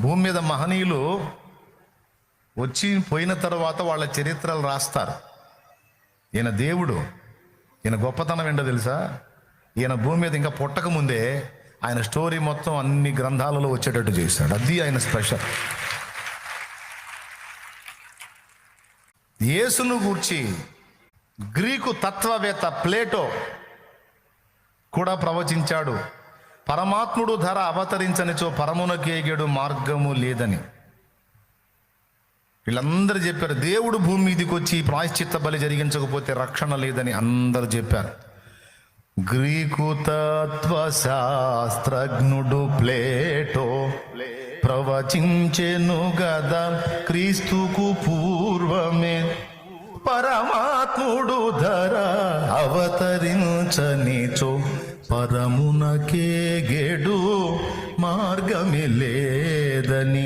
భూమి మీద మహనీయులు వచ్చి పోయిన తర్వాత వాళ్ళ చరిత్రలు రాస్తారు. ఈయన దేవుడు, ఈయన గొప్పతనం ఏంటో తెలుసా? ఈయన భూమి మీద ఇంకా పుట్టక ముందే ఆయన స్టోరీ మొత్తం అన్ని గ్రంథాలలో వచ్చేటట్టు చేశాడు. అది ఆయన స్పెషల్. యేసును గూర్చి గ్రీకు తత్వవేత్త ప్లేటో కూడా ప్రవచించాడు. పరమాత్ముడు ధర అవతరించనిచో పరమునకు ఎగేడు మార్గము లేదని. వీళ్ళందరూ చెప్పారు, దేవుడు భూమి మీదకి వచ్చి ప్రాయశ్చిత్త బలి జరిగించకపోతే రక్షణ లేదని అందరూ చెప్పారు. గ్రీకు తత్వశాస్త్రజ్ఞుడు ప్లేటో ప్రవచించెను గదా క్రీస్తుకు పూర్వమే పరమాత్ముడు ధర అవతరించనిచో పరమునకేగేడు మార్గమే లేదని.